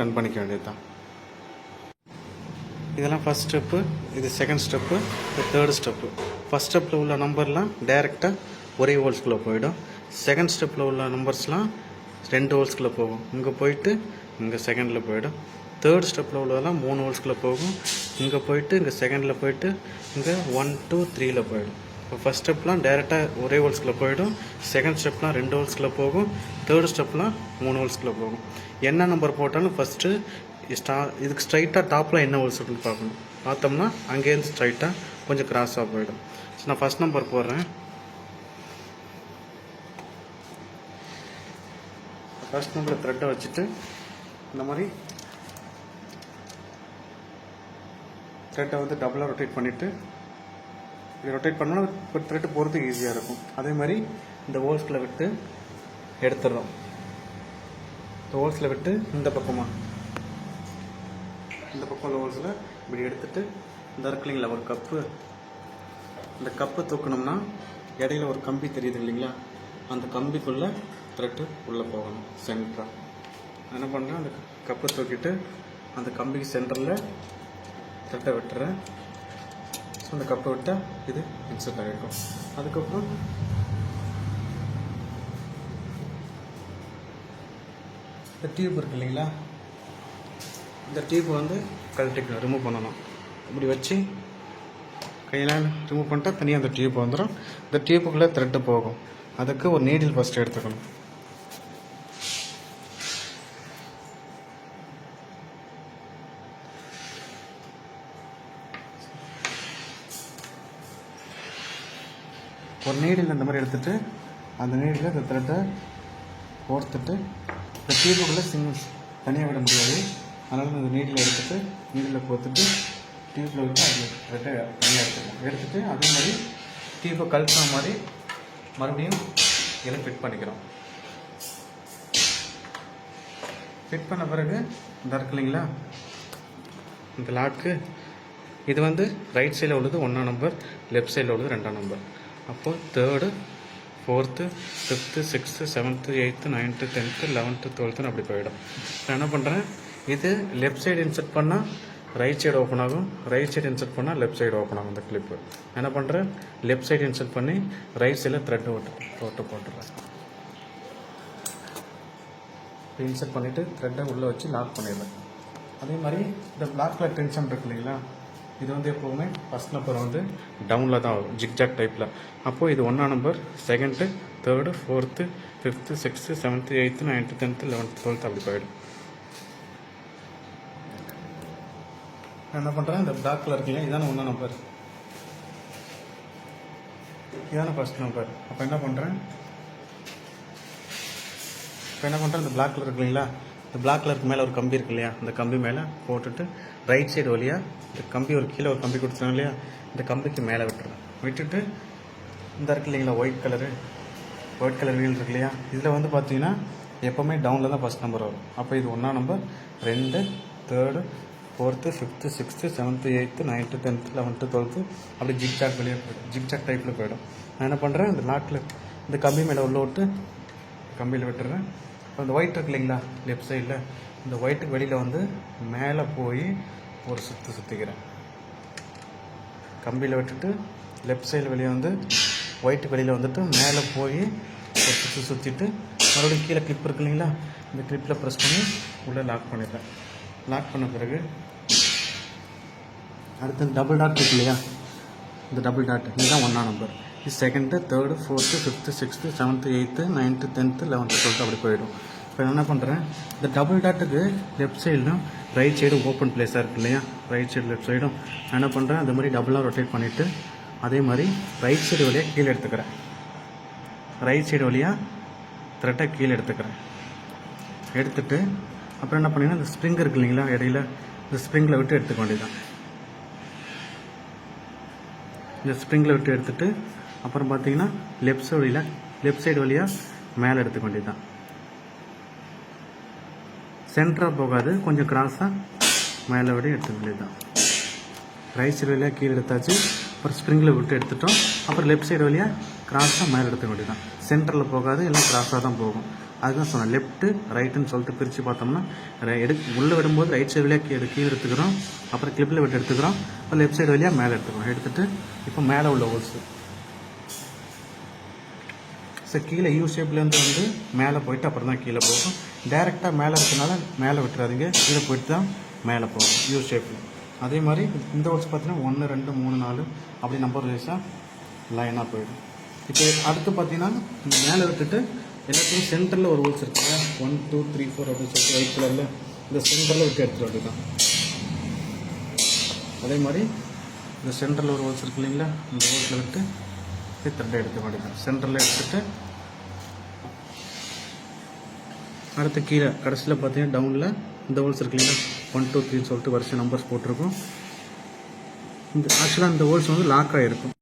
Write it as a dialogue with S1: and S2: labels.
S1: Run பண்ணிக்க வேண்டியது தான். இதெல்லாம் ஃபஸ்ட் ஸ்டெப்பு, இது செகண்ட் ஸ்டெப்பு, இது தேர்டு ஸ்டெப்பு. ஃபஸ்ட் ஸ்டெப்பில் உள்ள நம்பர்லாம் டைரெக்டாக ஒரே ஹோல்ஸ்குள்ளே போயிடும். செகண்ட் ஸ்டெப்பில் உள்ள நம்பர்ஸ்லாம் 2 ஹோல்ஸ்குள்ளே போகும். இங்கே போயிட்டு இங்கே செகண்டில் போயிடும். தேர்ட் ஸ்டெப்பில் உள்ளதெல்லாம் 3 ஹோல்ஸ்குள்ளே போகும். இங்கே போயிட்டு இங்கே செகண்டில் போயிட்டு இங்கே 1 2 3ல் போயிடும். இப்போ ஃபஸ்ட் ஸ்டெப்லாம் டைரெக்டாக ஒரே ஹோல்ஸ்குள்ளே போயிடும். செகண்ட் ஸ்டெப்லாம் 2 ஹோல்ஸ்குள்ளே போகும். தேர்ட் ஸ்டெப்லாம் 3 ஹோல்ஸ்குள்ளே போகும். என்ன நம்பர் போட்டாலும் ஃபஸ்ட்டு இதுக்கு ஸ்ட்ரைட்டாக டாப்பில் என்ன ஹோல்ஸ் இருக்குன்னு பார்க்கணும். பார்த்தோம்னா அங்கேருந்து ஸ்ட்ரைட்டாக கொஞ்சம் கிராஸாக போயிடும். ஸோ நான் ஃபஸ்ட் நம்பர் போடுறேன். ஃபஸ்ட் நம்பர் த்ரெட்டை வச்சுட்டு இந்த மாதிரி த்ரெட்டை வந்து டபுளாக ரொட்டேட் பண்ணிவிட்டு இது ரொட்டேட் பண்ணால் ஒரு த்ரெட்டு போகிறதுக்கு ஈஸியாக இருக்கும். அதே மாதிரி இந்த ஹோல்ஸ்கில் விட்டு எடுத்துடுறோம். இந்த ஹோல்ஸில் விட்டு இந்த பக்கம் உள்ள ஹோல்ஸில் இப்படி எடுத்துகிட்டு இந்த இருக்கு இல்லைங்களா ஒரு கப்பு, இந்த கப்பு தூக்கணும்னா இடையில ஒரு கம்பி தெரியுது இல்லைங்களா, அந்த கம்பிக்குள்ளே த்ரெட்டு உள்ளே போகணும் சென்டராக. என்ன பண்ணுறேன், அந்த கப்பை தூக்கிட்டு அந்த கம்பிக்கு சென்டரில் த்ரெட்டை விட்டுறேன். ஸோ அந்த கப்பை விட்டால் இது இன்சர்ட் ஆகிருக்கும். அதுக்கப்புறம் இந்த டியூப் இருக்கு இல்லைங்களா, இந்த டியூப் வந்து கழட்டிக்கணும், ரிமூவ் பண்ணணும். இப்படி வச்சு கையில் ரிமூவ் பண்ணிட்டா தனியாக அந்த டியூப் வந்துடும். இந்த டியூப்புக்குள்ளே த்ரெட்டு போகும். அதுக்கு ஒரு நீடில் ஃபஸ்ட்டு எடுத்துக்கணும். ஒரு நீடில் இந்த மாதிரி எடுத்துகிட்டு அந்த நீடில் இந்த த்ரெட்டை கோர்த்துட்டு இந்த டியூப்புக்குள்ளே தனியாக விட முடியாது. அதனால் இந்த நீடில் எடுத்துகிட்டு நீடில் கோர்த்துட்டு டியூப்பில் விட்டு அது த்ரெட்டை தனியாக எடுத்துகிட்டு அதே மாதிரி டியூப்பை கழுத்துன மாதிரி மறுபடியும் இதில் ஃபிட் பண்ணிக்கிறோம். ஃபிட் பண்ண பிறகு இந்த இருக்கு இல்லைங்களா இந்த லாக்கு, இது வந்து ரைட் சைடில் உள்ளது 1ஆம் நம்பர், லெஃப்ட் சைடில் உள்ளது 2ஆம் நம்பர். அப்போது 3rd 4th 5th 6th 7th 8th 9th 10th 11th 12th அப்படி போயிடும். நான் என்ன பண்ணுறேன், இது லெஃப்ட் சைடு இன்சர்ட் பண்ணால் ரைட் சைடு ஓப்பன் ஆகும், ரைட் சைடு இன்சர்ட் பண்ணால் லெஃப்ட் சைடு ஓப்பன் ஆகும். இந்த கிளிப்பு என்ன பண்ணுறேன், லெஃப்ட் சைடு இன்சர்ட் பண்ணி ரைட் சைடில் த்ரெட் போட்டுடுறேன். இன்சர்ட் பண்ணிவிட்டு த்ரெட்டை உள்ளே வச்சு லாக் பண்ணிடுறேன். அதே மாதிரி இந்த பிளாக் கலர் டென்ஷன் இருக்கு இல்லைங்களா, இது வந்து எப்போவுமே ஃபஸ்ட் நம்பர் வந்து டவுனில் தான் வரும், ஜிக்ஜாக் டைப்பில். அப்போது இது 1ஆம் number, 2nd 3rd 4th 5th 6th 7th 8th 9th 10th 11th 12th அப்படி போயிடும். என்ன பண்ணுறேன், இந்த பிளாக் கலர் இருக்கீங்க, இதான 1ஆம் நம்பர், இதான ஃபஸ்ட் நம்பர். அப்போ என்ன பண்ணுறேன், இந்த பிளாக் கலர் இருக்கு இல்லைங்களா, இந்த பிளாக் கலருக்கு மேலே ஒரு கம்பி இருக்கு இல்லையா, இந்த கம்பி மேலே போட்டுட்டு ரைட் சைடு வழியாக இந்த கம்பி ஒரு கீழே ஒரு கம்பி கொடுத்துருங்க இல்லையா, இந்த கம்பிக்கு மேலே விட்டுட்டு இந்த இருக்கு இல்லைங்களா ஒயிட் கலர் வீல் இருக்கு இல்லையா, இதில் வந்து பார்த்தீங்கன்னா எப்போவுமே டவுனில் தான் ஃபஸ்ட் நம்பர் வரும். அப்போ இது 1ஆம் number, 2 3rd 4th 5th 6th 7th 8th 9th 10th 11th 12th அப்படி ஜிக்ஜாக் வெளியே போய்டும், ஜிக்ஜாக் டைப்பில் போயிடும். நான் என்ன பண்ணுறேன், இந்த லாக்கில் இந்த கம்பி மேலே உள்ள விட்டு கம்பியில் விட்டுறேன். இப்போ இந்த ஒயிட் இருக்கு இல்லைங்களா லெஃப்ட் சைடில், இந்த ஒயிட்டுக்கு வெளியில் வந்து மேலே போய் ஒரு சுற்றிக்கிறேன். கம்பியில் விட்டுட்டு லெஃப்ட் சைடில் வெளியே வந்து ஒயிட்டுக்கு வெளியில் வந்துட்டு மேலே போய் ஒரு சுற்றிட்டு மறுபடியும் கீழே கிளிப் இருக்கு இல்லைங்களா, இந்த கிளிப்பில் ப்ரெஸ் பண்ணி உள்ளே லாக் பண்ணிடுறேன். லாக் பண்ண பிறகு அடுத்து டபுள் டாட் இருக்கு இல்லையா, இந்த டபுள் டாட் இதுதான் 1ஆம் நம்பர், இது 2nd 3rd 4th 5th 6th 7th 8th 9th 10th 11th 12th அப்படி போயிடும். இப்போ என்ன பண்ணுறேன், இந்த டபுள் டாட்டுக்கு லெஃப்ட் சைடிலும் ரைட் சைடும் ஓப்பன் பிளேஸாக இருக்கு இல்லையா, ரைட் சைடு லெஃப்ட் சைடும் நான் என்ன பண்ணுறேன், அந்த மாதிரி டபுளாக ரொட்டேட் பண்ணிவிட்டு அதே மாதிரி ரைட் சைடு வழியாக கீழே எடுத்துக்கிறேன். ரைட் சைடு வழியாக த்ரெட்டை கீழே எடுத்துட்டு அப்புறம் என்ன பண்ணிங்கன்னா இந்த ஸ்ப்ரிங் இருக்கு இல்லைங்களா இடையில, இந்த ஸ்ப்ரிங்கில் விட்டு எடுத்துக்க வேண்டியதுதான். இந்த ஸ்ப்ரிங்கில் விட்டு எடுத்துட்டு அப்புறம் பார்த்தீங்கன்னா லெஃப்ட் சைடு வழியாக மேலே எடுத்துக்க வேண்டியதுதான். சென்டராக போகாது, கொஞ்சம் கிராஸாக மேலே விட எடுத்துக்க வேண்டியதுதான். ரைட் சைடு வழியாக கீழே எடுத்தாச்சு, அப்புறம் ஸ்ப்ரிங்கில் விட்டு எடுத்துட்டோம், அப்புறம் லெஃப்ட் சைடு வழியாக கிராஸாக மேலே எடுத்துக்க வேண்டியதுதான். சென்டரில் போகாது, எல்லாம் கிராஸாக தான் போகும். அதுதான் சொன்னேன், லெஃப்ட்டு ரைட்டுன்னு சொல்லிட்டு பிரித்து பார்த்தோம்னா உள்ளே விடும்போது ரைட் சைடு வழியாக கீழே எடுத்துக்கிறோம், அப்புறம் கிளிப்பில் விட்டு எடுத்துக்கிறோம், அப்புறம் லெஃப்ட் சைடு வழியாக மேலே எடுத்துக்கிறோம். எடுத்துகிட்டு இப்போ மேலே உள்ள ஹோல்ஸு கீழே யூ ஷேப்லேருந்து வந்து மேலே போயிட்டு அப்புறம் தான் கீழே போகும். டேரெக்டாக மேலே இருக்கனால மேலே விட்டுறாதீங்க, கீழே போயிட்டு தான் மேலே போகும் யூ ஷேப்பில். அதே மாதிரி இந்த ஹோல்ஸ் பார்த்தீங்கன்னா 1 2 3 4 அப்படி நம்பர் வைஸாக லைனாக போயிடும். இப்போ அடுத்து பார்த்தீங்கன்னா இந்த மேலே விட்டுட்டு எல்லாத்தையும் சென்டரில் ஒரு ஹோல்ஸ் இருக்குங்க, 1 2 3 4 அப்படின்னு சொல்லிட்டு ஒயிட் கலரில் இந்த சென்டரில் விட்டு எடுத்துகிட்டு அப்படிதான். அதே மாதிரி இந்த சென்டரில் ஒரு ஹோல்ஸ் இருக்கு இல்லைங்களா, இந்த ஹோல்ஸில் விட்டு த்ரெட்டை எடுத்து மாட்டேன் சென்டரில் எடுத்துகிட்டு அடுத்து கீழே கடைசியில் பார்த்தீங்கன்னா டவுனில் இந்த ஹோல்ஸ் இருக்கு இல்லைங்களா, 1 2 3 சொல்லிட்டு வருஷம் நம்பர்ஸ் போட்டிருக்கோம். இந்த ஆக்சுவலாக இந்த ஹோல்ஸ் வந்து லாக் ஆகிருக்கும்.